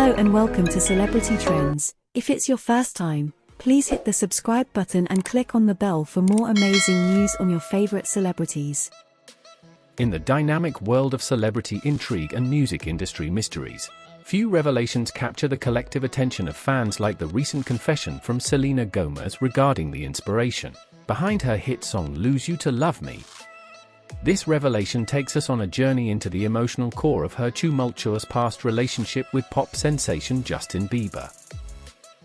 Hello and welcome to Celebrity Trends. If it's your first time, please hit the subscribe button and click on the bell for more amazing news on your favorite celebrities. In the dynamic world of celebrity intrigue and music industry mysteries, few revelations capture the collective attention of fans like the recent confession from Selena Gomez regarding the inspiration behind her hit song Lose You to Love Me. This revelation takes us on a journey into the emotional core of her tumultuous past relationship with pop sensation Justin Bieber.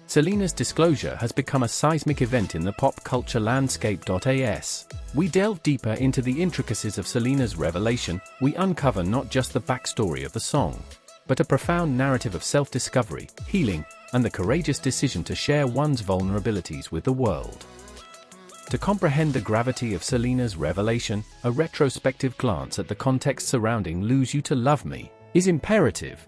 Selena's disclosure has become a seismic event in the pop culture landscape. As we delve deeper into the intricacies of Selena's revelation, we uncover not just the backstory of the song, but a profound narrative of self-discovery, healing, and the courageous decision to share one's vulnerabilities with the world. To comprehend the gravity of Selena's revelation, a retrospective glance at the context surrounding Lose You to Love Me is imperative.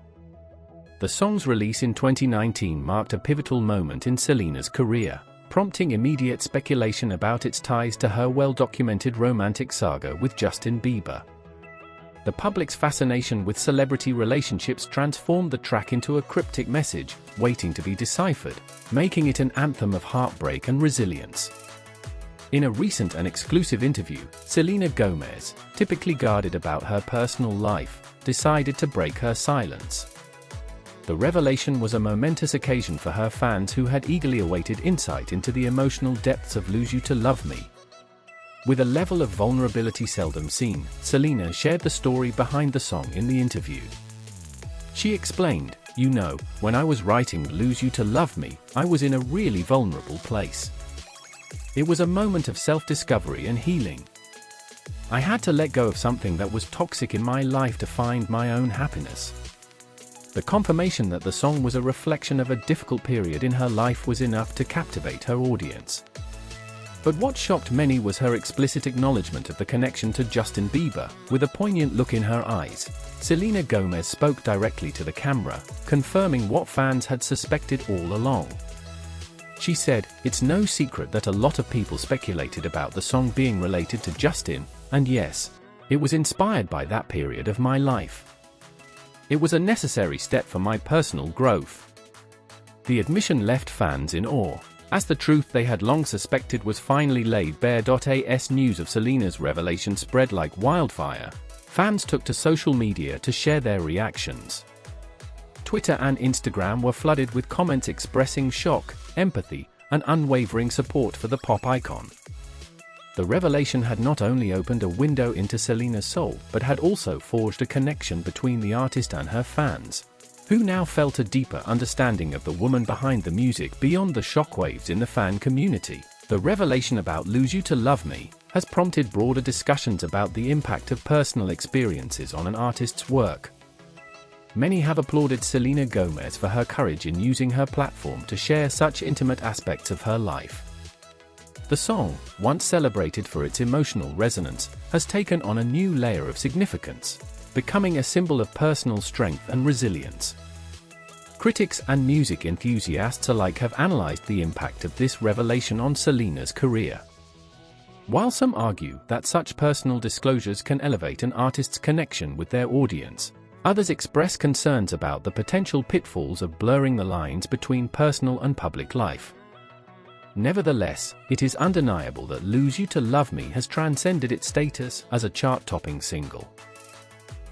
The song's release in 2019 marked a pivotal moment in Selena's career, prompting immediate speculation about its ties to her well-documented romantic saga with Justin Bieber. The public's fascination with celebrity relationships transformed the track into a cryptic message, waiting to be deciphered, making it an anthem of heartbreak and resilience. In a recent and exclusive interview, Selena Gomez, typically guarded about her personal life, decided to break her silence. The revelation was a momentous occasion for her fans who had eagerly awaited insight into the emotional depths of Lose You to Love Me. With a level of vulnerability seldom seen, Selena shared the story behind the song in the interview. She explained, "You know, when I was writing Lose You to Love Me, I was in a really vulnerable place. It was a moment of self-discovery and healing. I had to let go of something that was toxic in my life to find my own happiness." The confirmation that the song was a reflection of a difficult period in her life was enough to captivate her audience. But what shocked many was her explicit acknowledgement of the connection to Justin Bieber. With a poignant look in her eyes, Selena Gomez spoke directly to the camera, confirming what fans had suspected all along. She said, "It's no secret that a lot of people speculated about the song being related to Justin, and yes, it was inspired by that period of my life. It was a necessary step for my personal growth." The admission left fans in awe, as the truth they had long suspected was finally laid bare. As news of Selena's revelation spread like wildfire, fans took to social media to share their reactions. Twitter and Instagram were flooded with comments expressing shock, empathy, and unwavering support for the pop icon. The revelation had not only opened a window into Selena's soul, but had also forged a connection between the artist and her fans, who now felt a deeper understanding of the woman behind the music beyond the shockwaves in the fan community. The revelation about Lose You to Love Me has prompted broader discussions about the impact of personal experiences on an artist's work. Many have applauded Selena Gomez for her courage in using her platform to share such intimate aspects of her life. The song, once celebrated for its emotional resonance, has taken on a new layer of significance, becoming a symbol of personal strength and resilience. Critics and music enthusiasts alike have analyzed the impact of this revelation on Selena's career. While some argue that such personal disclosures can elevate an artist's connection with their audience, others express concerns about the potential pitfalls of blurring the lines between personal and public life. Nevertheless, it is undeniable that Lose You to Love Me has transcended its status as a chart-topping single.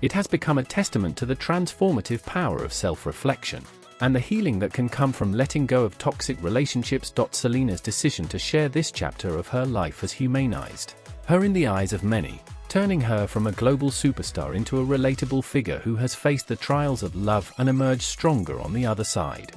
It has become a testament to the transformative power of self-reflection and the healing that can come from letting go of toxic relationships. Selena's decision to share this chapter of her life has humanized her in the eyes of many, turning her from a global superstar into a relatable figure who has faced the trials of love and emerged stronger on the other side.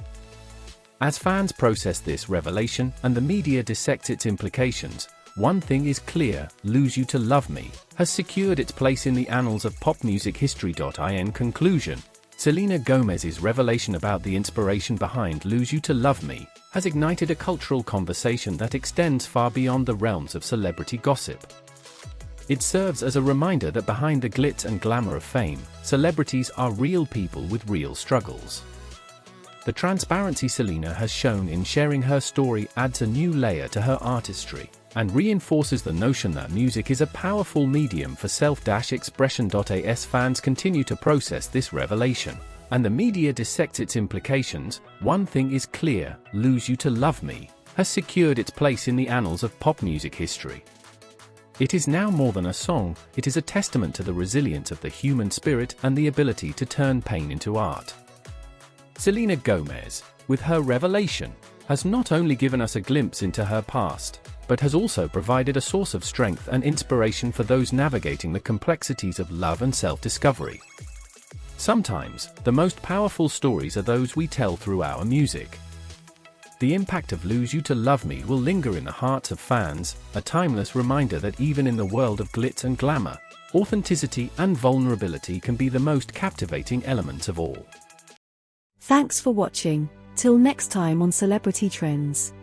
As fans process this revelation and the media dissects its implications, one thing is clear: Lose You to Love Me has secured its place in the annals of pop music history. In conclusion, Selena Gomez's revelation about the inspiration behind Lose You to Love Me has ignited a cultural conversation that extends far beyond the realms of celebrity gossip. It serves as a reminder that behind the glitz and glamour of fame, celebrities are real people with real struggles. The transparency Selena has shown in sharing her story adds a new layer to her artistry and reinforces the notion that music is a powerful medium for self-expression. As fans continue to process this revelation, and the media dissects its implications, one thing is clear: Lose You to Love Me has secured its place in the annals of pop music history. It is now more than a song, it is a testament to the resilience of the human spirit and the ability to turn pain into art. Selena Gomez, with her revelation, has not only given us a glimpse into her past, but has also provided a source of strength and inspiration for those navigating the complexities of love and self-discovery. Sometimes, the most powerful stories are those we tell through our music. The impact of Lose You to Love Me will linger in the hearts of fans, a timeless reminder that even in the world of glitz and glamour, authenticity and vulnerability can be the most captivating elements of all. Thanks for watching. Till next time on Celebrity Trends.